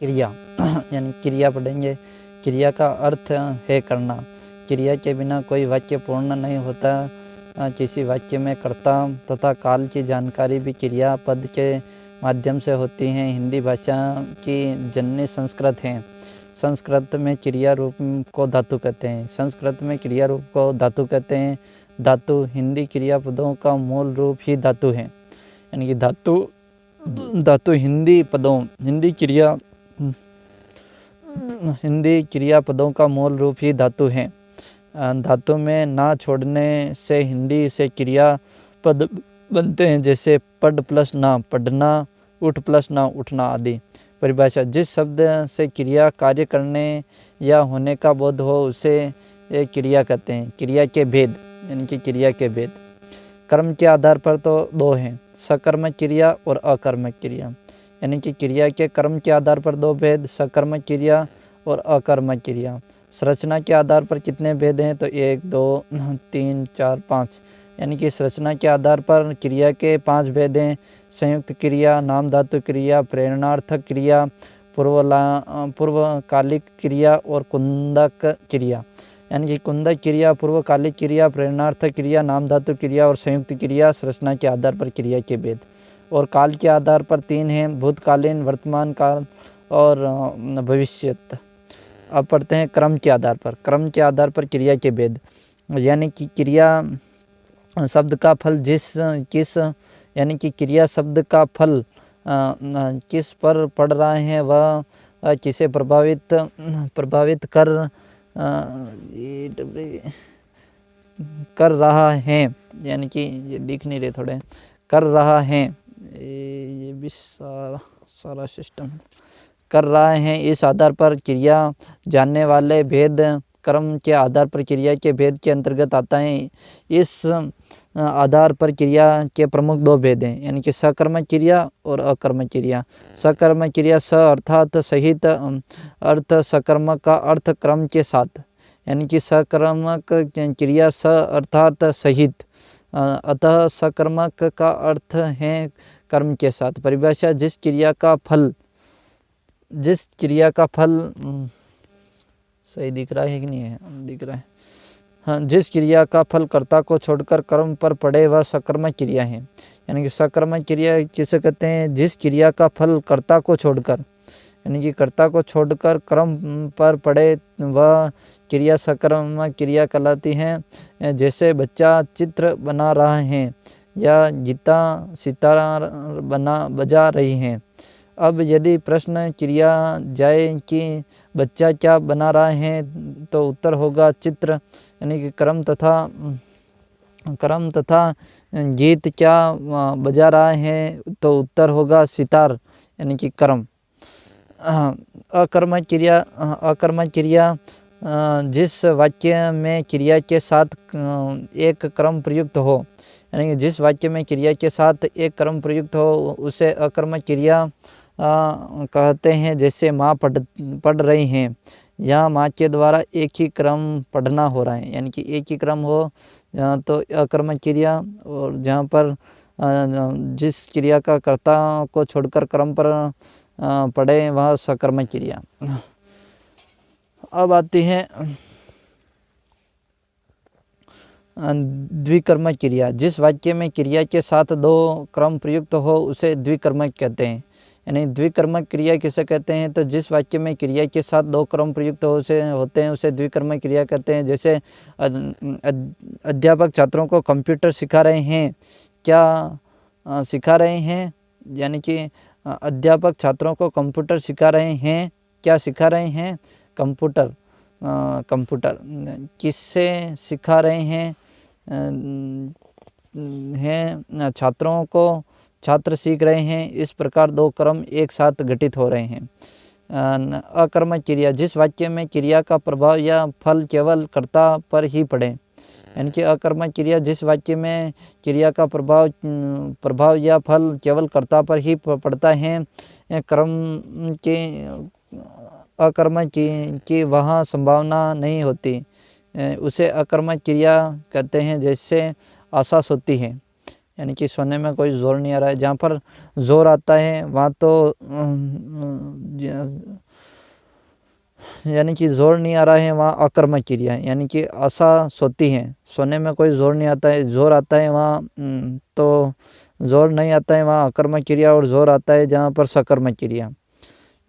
क्रिया यानी क्रिया पढ़ेंगे। क्रिया का अर्थ है करना। क्रिया के बिना कोई वाक्य पूर्ण नहीं होता। किसी वाक्य में कर्ता तथा काल की जानकारी भी क्रिया पद के माध्यम से होती है। हिंदी भाषा की जननी संस्कृत है। संस्कृत में क्रिया रूप को धातु कहते हैं। संस्कृत में क्रिया रूप को धातु कहते हैं। धातु हिंदी क्रिया पदों का मूल रूप ही धातु है। यानी कि धातु हिंदी क्रिया पदों का मूल रूप ही धातु है। धातु में ना छोड़ने से हिंदी से क्रिया पद बनते हैं, जैसे पढ़ प्लस ना पढ़ना, उठ प्लस ना उठना आदि। परिभाषा: जिस शब्द से क्रिया कार्य करने या होने का बोध हो उसे क्रिया कहते हैं। क्रिया के भेद यानी कि क्रिया के भेद कर्म के आधार पर तो दो हैं, सकर्मक क्रिया और अकर्मक क्रिया। यानी कि क्रिया के कर्म के आधार पर दो भेद, सकर्मक क्रिया और अकर्मक क्रिया। संरचना के आधार पर कितने भेद हैं? तो 1 2 3 4 5। यानी कि संरचना के आधार पर क्रिया के 5 भेद हैं: संयुक्त क्रिया, नाम धातु क्रिया, प्रेरणार्थक क्रिया, पूर्वकालिक क्रिया और कुंदक क्रिया। यानी कि कुंदक क्रिया, पूर्वकालिक क्रिया, प्रेरणार्थक क्रिया, नाम धातु क्रिया और संयुक्त क्रिया संरचना के आधार पर क्रिया के भेद। और काल के आधार पर 3 हैं: भूतकालीन, वर्तमान काल और भविष्यत। अब पढ़ते हैं क्रम के आधार पर। क्रम के आधार पर क्रिया के भेद। यानी कि क्रिया शब्द का फल यानी कि क्रिया शब्द का फल किस पर पड़ रहा है वह किसे प्रभावित कर रहा है। यानी कि ये दिख नहीं रहे थोड़े, कर रहा है, ये भी सारा सिस्टम कर रहा है। इस आधार पर क्रिया जानने वाले भेद कर्म के आधार पर क्रिया के भेद के अंतर्गत आता है। इस आधार पर क्रिया के प्रमुख 2 भेद हैं, यानी कि सकर्मक क्रिया और अकर्मक क्रिया। सकर्मक क्रिया स अर्थात सहित अर्थ, सकर्मक का अर्थ क्रम के साथ। यानी कि सकर्मक क्रिया स अर्थात सहित, अतः सकर्मक का अर्थ है कर्म के साथ। परिभाषा: जिस क्रिया का फल सही दिख रहा है कि नहीं है? दिख रहा है। हाँ, जिस क्रिया का फल कर्ता को छोड़कर कर्म पर पड़े वह सकर्मक क्रिया है। यानी कि सकर्मक क्रिया किसे कहते हैं? जिस क्रिया का फल कर्ता को छोड़कर, यानी कि कर्ता को छोड़कर कर्म पर पड़े वह क्रिया सकर्मक क्रिया कहलाती है। जैसे बच्चा चित्र बना रहा है या गीता सितार बजा रही है। अब यदि प्रश्न क्रिया जाए कि बच्चा क्या बना रहा है, तो उत्तर होगा चित्र। यानी कि क्रम तथा गीत क्या बजा रहा है, तो उत्तर होगा सितार, यानी कि क्रम। अकर्मक क्रिया जिस वाक्य में क्रिया के साथ एक क्रम प्रयुक्त हो, यानी कि जिस वाक्य में क्रिया के साथ एक क्रम प्रयुक्त हो उसे अकर्मक क्रिया कहते हैं। जैसे माँ पढ़ रही हैं, यहाँ माँ के द्वारा एक ही क्रम पढ़ना हो रहा है, यानी कि एक ही क्रम हो तो अकर्मक क्रिया। और जहाँ पर जिस क्रिया का कर्ता को छोड़कर क्रम पर पढ़े वह सकर्मक क्रिया। अब आती है द्विकर्मक क्रिया। जिस वाक्य में क्रिया के साथ 2 क्रम प्रयुक्त हो उसे द्विकर्मक कहते हैं। यानी द्विकर्मक क्रिया किसे कहते हैं? तो जिस वाक्य में क्रिया के साथ 2 क्रम प्रयुक्त होते हैं उसे द्विकर्मक क्रिया कहते हैं। जैसे अध्यापक छात्रों को कंप्यूटर सिखा रहे हैं। क्या सिखा रहे हैं? यानी कि अध्यापक छात्रों को कंप्यूटर सिखा रहे हैं। क्या सिखा रहे हैं? कंप्यूटर। किससे सिखा रहे हैं? छात्रों को, छात्र सीख रहे हैं। इस प्रकार 2 क्रम एक साथ घटित हो रहे हैं। अकर्मक क्रिया जिस वाक्य में क्रिया का प्रभाव या फल केवल कर्ता पर ही पड़े। यानी कि अकर्मक क्रिया जिस वाक्य में क्रिया का प्रभाव या फल केवल कर्ता पर ही पड़ता है। अकर्मक की वहाँ संभावना नहीं होती, उसे अकर्मक क्रिया कहते हैं। जैसे आशा सोती है, यानी कि सोने में कोई जोर नहीं आ रहा है। जहाँ पर जोर आता है वहाँ तो यानी कि जोर नहीं आ रहा है वहाँ अकर्मक क्रिया है, यानी कि आशा सोती है। सोने में कोई जोर नहीं आता है, जोर आता है वहाँ तो जोर नहीं आता है वहाँ अकर्मक क्रिया, और जोर आता है जहाँ पर सकर्मक क्रिया।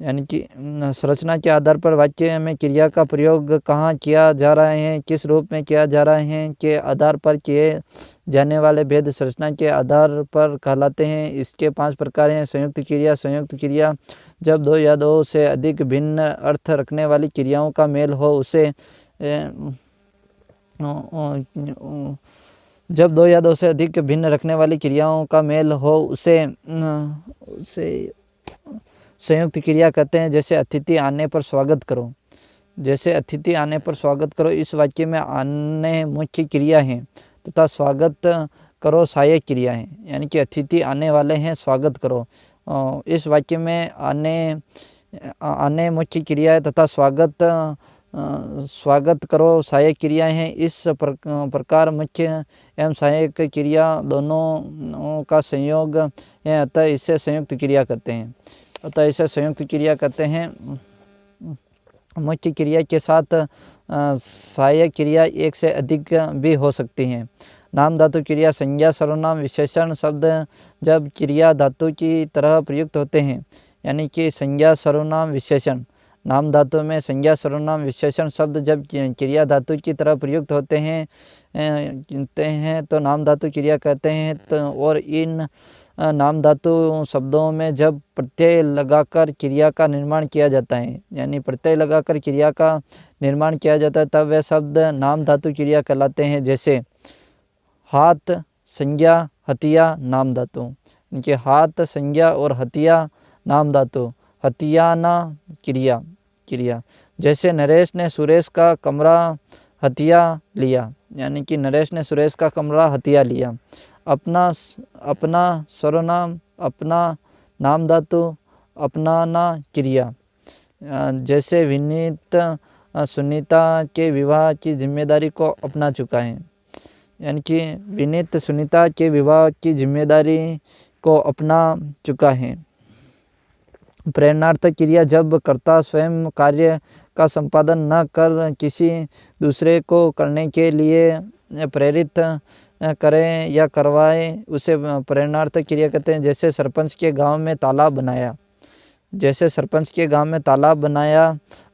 यानी कि संरचना के आधार पर वाक्य में क्रिया का प्रयोग कहाँ किया जा रहा है, किस रूप में किया जा रहा है के आधार पर किए जाने वाले भेद संरचना के आधार पर कहलाते हैं। इसके 5 प्रकार हैं। संयुक्त क्रिया। संयुक्त क्रिया जब दो या दो से अधिक भिन्न अर्थ रखने वाली क्रियाओं का मेल हो उसे जब दो या दो से अधिक भिन्न रखने वाली क्रियाओं का मेल हो उसे संयुक्त क्रिया कहते हैं। जैसे अतिथि आने पर स्वागत करो। जैसे अतिथि आने पर स्वागत करो, इस वाक्य में आने मुख्य क्रिया है तथा स्वागत करो सहायक क्रिया है। यानी कि अतिथि आने वाले हैं, स्वागत करो। इस वाक्य में आने मुख्य क्रिया है तथा स्वागत करो सहायक क्रियाएं हैं। इस प्रकार मुख्य एवं सहायक क्रिया दोनों का संयोग है, अतः इसे संयुक्त क्रिया कहते हैं। मुख्य क्रिया के साथ सहायक क्रिया एक से अधिक भी हो सकती हैं। नाम धातु क्रिया। संज्ञा सर्वनाम विशेषण शब्द जब क्रिया धातु की तरह प्रयुक्त होते हैं, यानी कि संज्ञा सर्वनाम विशेषण। नाम धातु में संज्ञा सर्वनाम विशेषण शब्द जब क्रिया धातु की तरह प्रयुक्त होते हैं तो नाम धातु क्रिया कहते हैं। और इन नाम धातु शब्दों में जब प्रत्यय लगाकर क्रिया का निर्माण किया जाता है, यानी प्रत्यय लगाकर क्रिया का निर्माण किया जाता है, तब वे शब्द नाम धातु क्रिया कहलाते हैं। जैसे हाथ, संज्ञा, हथिया, नाम धातु। इनके हाथ, संज्ञा और हथिया नाम धातु। हथियाना क्रिया। जैसे नरेश ने सुरेश का कमरा हथिया लिया, यानी कि नरेश ने सुरेश का कमरा हथिया लिया। अपना सर्वनाम, अपना नाम धातु, अपनाना क्रिया। जैसे विनीत सुनीता के विवाह की जिम्मेदारी को अपना चुका है, यानी कि विनीत सुनीता के विवाह की जिम्मेदारी को अपना चुका है। प्रेरणार्थक क्रिया जब कर्ता स्वयं कार्य का संपादन न कर किसी दूसरे को करने के लिए प्रेरित करें या करवाए उसे प्रेरणार्थक क्रिया कहते हैं। जैसे सरपंच के गांव में तालाब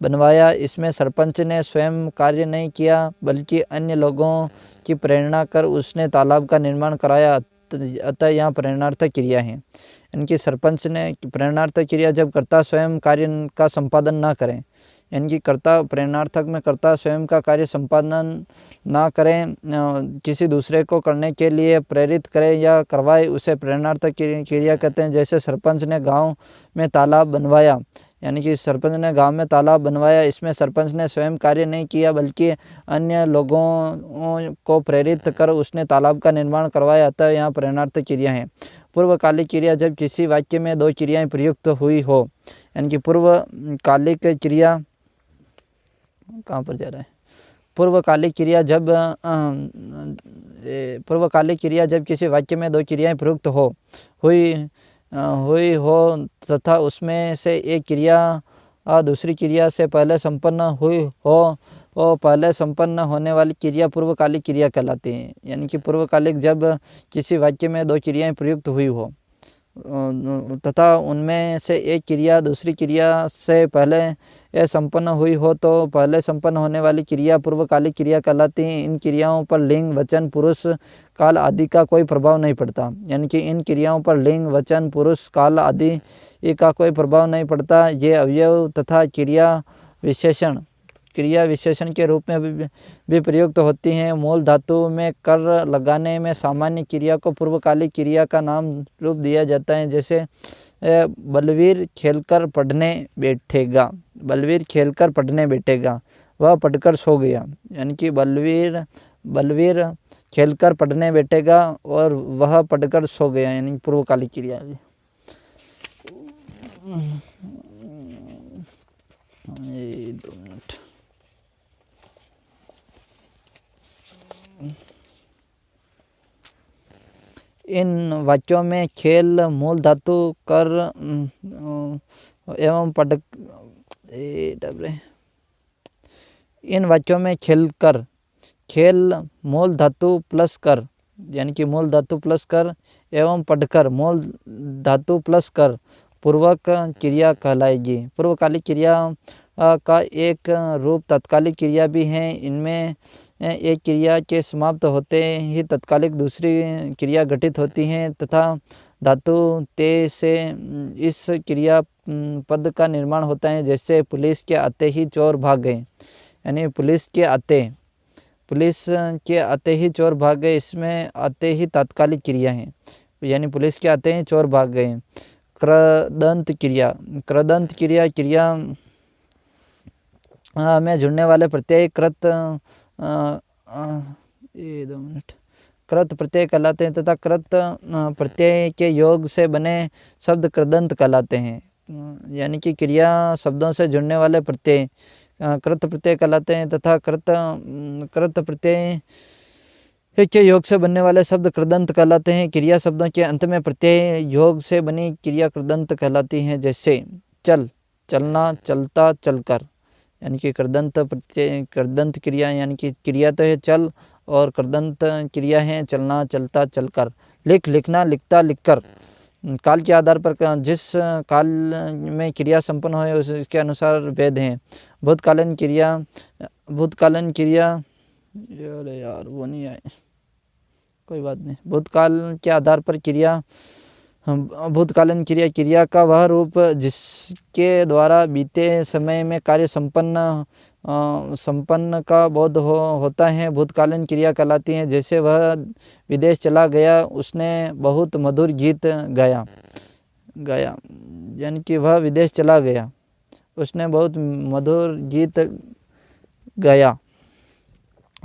बनवाया, इसमें सरपंच ने स्वयं कार्य नहीं किया बल्कि अन्य लोगों की प्रेरणा कर उसने तालाब का निर्माण कराया, अतः यहाँ प्रेरणार्थक क्रिया है। इनकी सरपंच ने प्रेरणार्थक क्रिया जब कर्ता स्वयं कार्य का संपादन ना करें, यानी कि कर्ता प्रेरणार्थक में कर्ता स्वयं का कार्य संपादन ना करें, किसी दूसरे को करने के लिए प्रेरित करें या करवाए, उसे प्रेरणार्थक क्रिया कहते हैं। जैसे सरपंच ने गांव में तालाब बनवाया, यानी कि सरपंच ने गांव में तालाब बनवाया, इसमें सरपंच ने स्वयं कार्य नहीं किया बल्कि अन्य लोगों को प्रेरित कर उसने तालाब का निर्माण करवाया, अतः यहाँ प्रेरणार्थक क्रिया है। पूर्वकालिक क्रिया जब किसी वाक्य में दो क्रियाएं प्रयुक्त हुई हो, यानी कि पूर्वकालिक क्रिया कहाँ पर जा रहा है। पूर्वकालिक क्रिया जब किसी वाक्य में दो क्रियाएं प्रयुक्त हुई हो तथा उसमें से एक क्रिया दूसरी क्रिया से पहले संपन्न हुई हो, पहले संपन्न होने वाली क्रिया पूर्वकालिक क्रिया कहलाती है। यानी कि पूर्वकालिक जब किसी वाक्य में दो क्रियाएं प्रयुक्त हुई हो तथा उनमें से एक क्रिया दूसरी क्रिया से पहले संपन्न हुई हो, तो पहले संपन्न होने वाली क्रिया पूर्वकालिक क्रिया कहलाती है। इन क्रियाओं पर लिंग, वचन, पुरुष, काल आदि का कोई प्रभाव नहीं पड़ता, यानी कि इन क्रियाओं पर लिंग, वचन, पुरुष, काल आदि का कोई प्रभाव नहीं पड़ता। ये अवयव तथा क्रिया विशेषण के रूप में भी प्रयुक्त होती हैं। मूल धातु में कर लगाने में सामान्य क्रिया को पूर्वकालिक क्रिया का नाम रूप दिया जाता है। जैसे बलवीर खेलकर पढ़ने बैठेगा, वह पढ़कर सो गया, यानी कि बलवीर खेलकर पढ़ने बैठेगा और वह पढ़कर सो गया, यानी पूर्वकालिक क्रिया है। इन वाक्यों में खेल मूल धातु कर एवं पढ़ इन वाक्यों में खेल मूल धातु प्लस कर यानी कि मूल धातु प्लस कर एवं पढ़कर मूल धातु प्लस कर पूर्वक क्रिया कहलाएगी। पूर्वकालिक क्रिया का एक रूप तत्कालिक क्रिया भी है। इनमें एक क्रिया के समाप्त होते ही तत्कालिक दूसरी क्रिया घटित होती है तथा धातु ते से इस क्रिया पद का निर्माण होता है। जैसे पुलिस के आते ही चोर भाग गए, यानी पुलिस के आते ही चोर भाग गए, इसमें आते ही तात्कालिक क्रिया है, यानी पुलिस के आते ही चोर भाग गए। कृदंत क्रिया में जुड़ने वाले प्रत्यय कृत प्रत्यय कहलाते हैं तथा कृत प्रत्यय के योग से बने शब्द कृदंत कहलाते हैं। यानी कि क्रिया शब्दों से जुड़ने वाले प्रत्यय कृत प्रत्यय कहलाते हैं तथा कृत प्रत्यय के योग से बनने वाले शब्द कृदंत कहलाते हैं। क्रिया शब्दों के अंत में प्रत्यय योग से बनी क्रिया कृदंत कहलाती हैं। जैसे चल, चलना, चलता, चलकर, यानी कि कृदंत प्रत्यय कृदंत क्रिया, यानी कि क्रिया तो है चल और कृदंत क्रिया है चलना, चलता, चलकर। लिख, लिखना, लिखता, लिखकर। काल के आधार पर जिस काल में क्रिया संपन्न हो उसके अनुसार भेद हैं। भूतकालीन क्रिया यार वो नहीं आए, कोई बात नहीं। भूतकाल के आधार पर भूतकालीन क्रिया का वह रूप जिसके द्वारा बीते समय में कार्य संपन्न का बोध होता है भूतकालीन क्रिया कहलाती है। जैसे वह विदेश चला गया, उसने बहुत मधुर गीत गाया, यानी कि वह विदेश चला गया, उसने बहुत मधुर गीत गाया।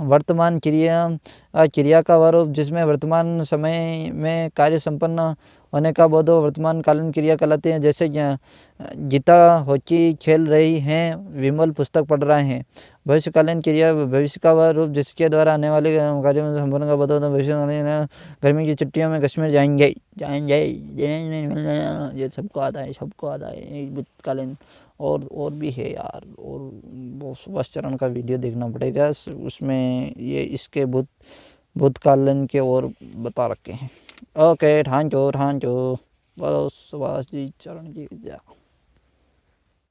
वर्तमान क्रिया का वह रूप जिसमें वर्तमान समय में कार्य संपन्न होने का बोध हो वर्तमान कालीन क्रिया कहलाते हैं। जैसे गीता हॉकी खेल रही हैं, विमल पुस्तक पढ़ रहे हैं। भविष्यकालीन क्रिया भविष्य का वह रूप जिसके द्वारा आने वाले कार्यों में संपन्न का बोध होता है। भविष्य गर्मी की छुट्टियों में कश्मीर जाएंगे, ये सबको आता है। भूतकालीन और भी है यार, और वो सुभाष चरण का वीडियो देखना पड़ेगा, उसमें ये इसके भूतकालीन के और बता रखे हैं। ओके, ठांचो बोलो सुभाष जी चरण की जय।